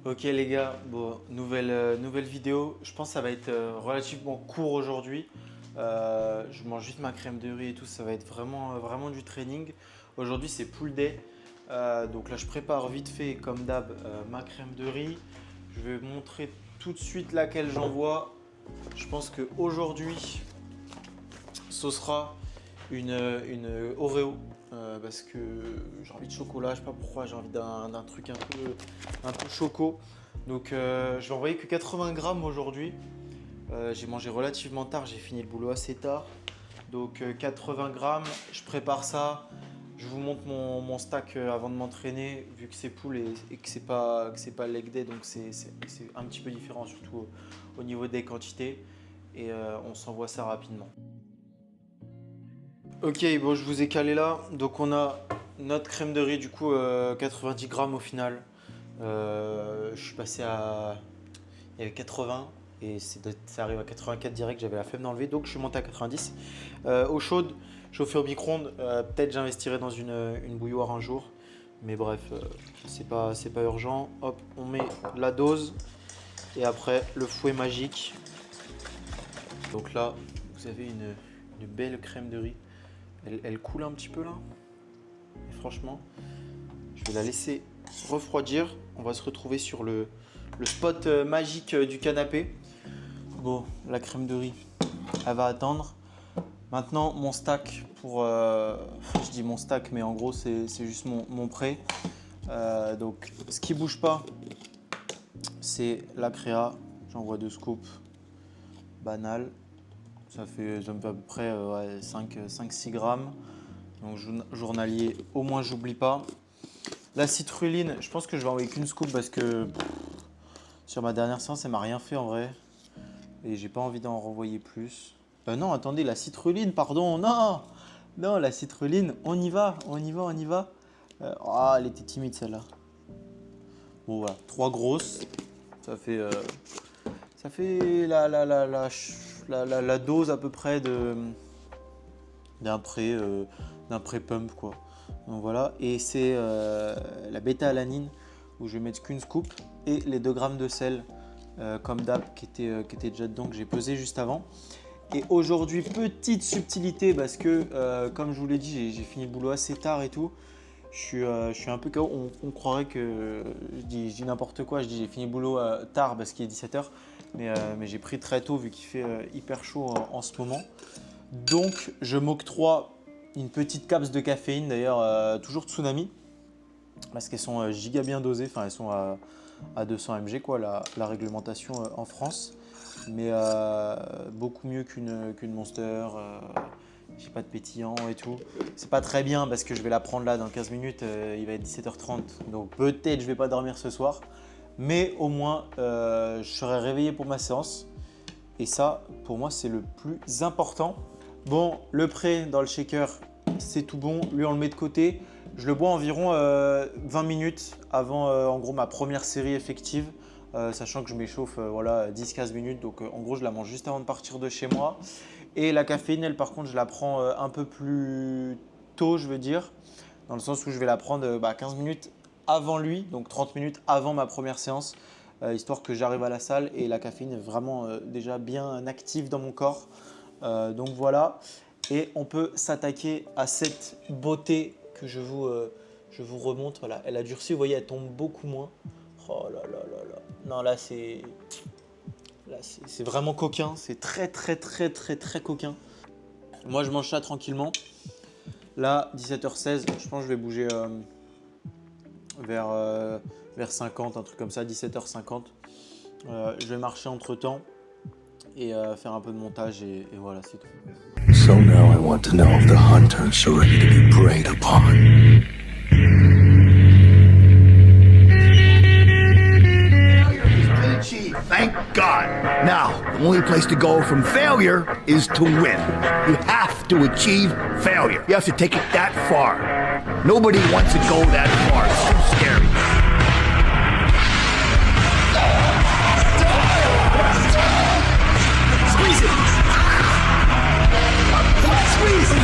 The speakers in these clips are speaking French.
Ok les gars, bon, nouvelle vidéo. Je pense que ça va être relativement court aujourd'hui. Je mange juste ma crème de riz et tout, ça va être vraiment du training. Aujourd'hui c'est pull day. Donc là je prépare vite fait comme d'hab ma crème de riz. Je vais vous montrer tout de suite laquelle j'envoie. Je pense qu'aujourd'hui ce sera une Oreo. Parce que j'ai envie de chocolat, je sais pas pourquoi, j'ai envie d'un truc un peu choco. Donc je vais envoyer que 80 grammes aujourd'hui. J'ai mangé relativement tard, j'ai fini le boulot assez tard. Donc 80 grammes, je prépare ça. Je vous montre mon stack avant de m'entraîner, vu que c'est pool et que c'est pas leg day, donc c'est un petit peu différent, surtout au niveau des quantités. Et on s'envoie ça rapidement. Ok, bon, je vous ai calé là. Donc on a notre crème de riz, du coup 90 grammes au final. Je suis passé à... Il y avait 80 et ça arrive à 84 direct, j'avais la flemme d'enlever, donc je suis monté à 90. Eau chaude, chauffée au micro-ondes, peut-être j'investirai dans une bouilloire un jour. Mais bref, c'est pas urgent. Hop, on met la dose et après le fouet magique. Donc là, vous avez une belle crème de riz. Elle coule un petit peu là. Et franchement, je vais la laisser refroidir. On va se retrouver sur le spot magique du canapé. Bon, la crème de riz, elle va attendre. Maintenant, mon stack pour... je dis mon stack, mais en gros, c'est juste mon prêt. Donc, ce qui ne bouge pas, c'est la créa. J'envoie 2 scoops. Banal. Ça me fait à peu près 5-6 grammes. Donc journalier, au moins j'oublie pas. La citrulline, je pense que je vais envoyer qu'une scoop parce que sur ma dernière séance, elle m'a rien fait en vrai. Et j'ai pas envie d'en renvoyer plus. Non, attendez, la citrulline, pardon, non, la citrulline, on y va. Elle était timide celle-là. Bon voilà, 3 grosses. Ça fait la dose à peu près d'un pré-pump quoi. Donc voilà, et c'est la bêta-alanine où je vais mettre qu'une scoop et les 2 grammes de sel comme d'hab qui était déjà dedans, que j'ai pesé juste avant. Et aujourd'hui, petite subtilité parce que comme je vous l'ai dit, j'ai fini le boulot assez tard et tout. Je suis un peu KO. On croirait que je dis n'importe quoi. Je dis j'ai fini le boulot tard parce qu'il est 17 h. Mais j'ai pris très tôt vu qu'il fait hyper chaud en ce moment. Donc je m'octroie une petite capsule de caféine, d'ailleurs toujours Tsunami. Parce qu'elles sont giga bien dosées. Enfin, elles sont à 200 mg quoi, la réglementation en France. Mais beaucoup mieux qu'une Monster. J'ai pas de pétillant et tout. C'est pas très bien parce que je vais la prendre là dans 15 minutes. Il va être 17 h 30. Donc peut-être je vais pas dormir ce soir. Mais au moins je serai réveillé pour ma séance. Et ça pour moi c'est le plus important. Bon, le prêt dans le shaker c'est tout bon. Lui on le met de côté. Je le bois environ 20 minutes avant en gros ma première série effective. Sachant que je m'échauffe voilà, 10-15 minutes. Donc en gros je la mange juste avant de partir de chez moi. Et la caféine, elle, par contre, je la prends un peu plus tôt, je veux dire, dans le sens où je vais la prendre 15 minutes avant lui, donc 30 minutes avant ma première séance, histoire que j'arrive à la salle et la caféine est vraiment déjà bien active dans mon corps. Donc voilà, et on peut s'attaquer à cette beauté que je vous remonte. Voilà, elle a durci, vous voyez, elle tombe beaucoup moins. Oh là là là là. Non, là, c'est vraiment coquin, c'est très coquin. Moi je mange ça tranquillement. Là 17h16, je pense que je vais bouger vers 50, un truc comme ça, 17h50. Je vais marcher entre temps et faire un peu de montage et voilà, c'est tout. So now I want to know if the hunters are ready to be preyed upon. Thank God. Now, the only place to go from failure is to win. You have to achieve failure. You have to take it that far. Nobody wants to go that far. It's too scary. Squeeze it. Squeeze it.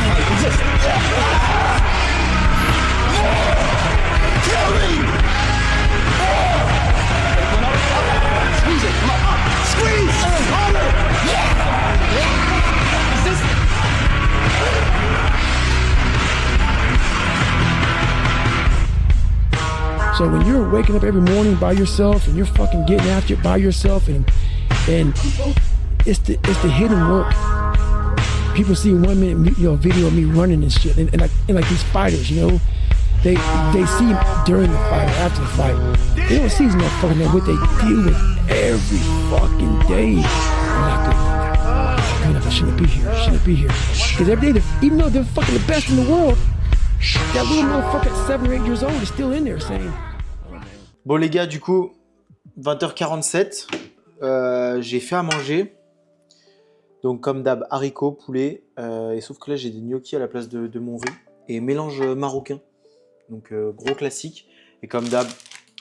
Kill me. So when you're waking up every morning by yourself and you're fucking getting after it by yourself, and it's the hidden work. People see 1 minute, video of me running and shit, and like these fighters, they see during the fight or after the fight. They don't see no fucking what they deal with every fucking day. I'm not good enough. I shouldn't be here. Shouldn't be here. Because every day, even though they're fucking the best in the world, that little motherfucker at 7 or 8 years old is still in there saying. Bon les gars, du coup, 20h47, j'ai fait à manger. Donc comme d'hab, haricots, poulet, et sauf que là j'ai des gnocchis à la place de mon riz, et mélange marocain, donc gros classique. Et comme d'hab,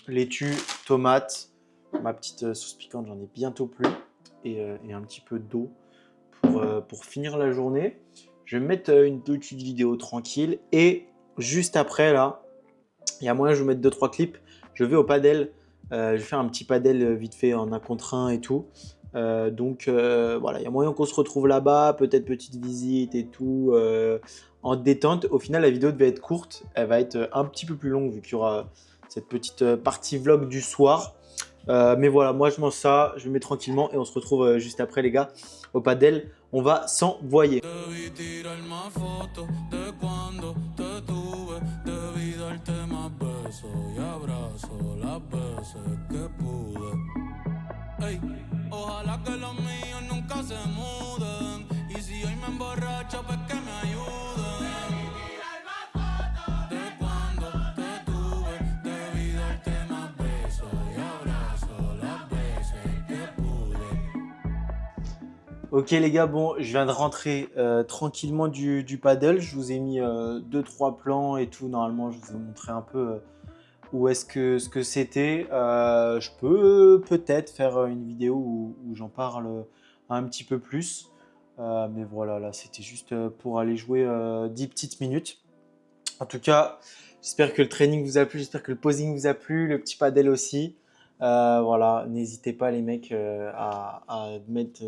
laitue, tomate, ma petite sauce piquante, j'en ai bientôt plus, et un petit peu d'eau pour finir la journée. Je vais me mettre une petite vidéo tranquille, et juste après là, il y a moyen que je vous mette 2-3 clips. Je vais au padel, je vais faire un petit padel vite fait en 1 contre 1 et tout. Donc voilà, il y a moyen qu'on se retrouve là-bas, peut-être petite visite et tout, en détente. Au final, la vidéo devait être courte, elle va être un petit peu plus longue vu qu'il y aura cette petite partie vlog du soir. Mais voilà, moi je mange ça, je me mets tranquillement et on se retrouve juste après les gars. Au padel, on va s'envoyer. Ojalá que los míos nunca se muden. Y si hoy me emborracho, pues que me ayuden. De cuando te tuve, debí darte más besos y abrazos las veces que pude. Ok les gars, bon, je viens de rentrer tranquillement du paddle. Je vous ai mis 2-3 plans et tout. Normalement, je vous ai montré un peu où est-ce que ce que c'était. Je peux peut-être faire une vidéo où j'en parle un petit peu plus. Mais voilà, là, c'était juste pour aller jouer 10 petites minutes. En tout cas, j'espère que le training vous a plu, j'espère que le posing vous a plu, le petit paddle aussi. Voilà, n'hésitez pas les mecs à mettre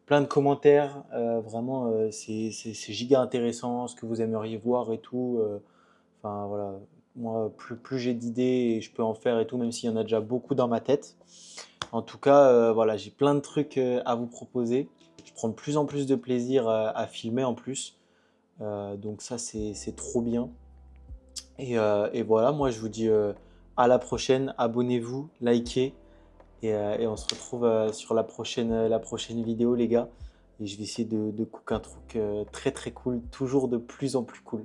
plein de commentaires. Vraiment, c'est giga intéressant ce que vous aimeriez voir et tout. Enfin voilà, moi plus j'ai d'idées et je peux en faire et tout, même s'il y en a déjà beaucoup dans ma tête. En tout cas, voilà, j'ai plein de trucs à vous proposer. Je prends de plus en plus de plaisir à filmer en plus. Donc ça, c'est trop bien. Et voilà, moi je vous dis à la prochaine. Abonnez-vous, likez. Et on se retrouve sur la prochaine vidéo, les gars. Et je vais essayer de cook un truc très très cool, toujours de plus en plus cool.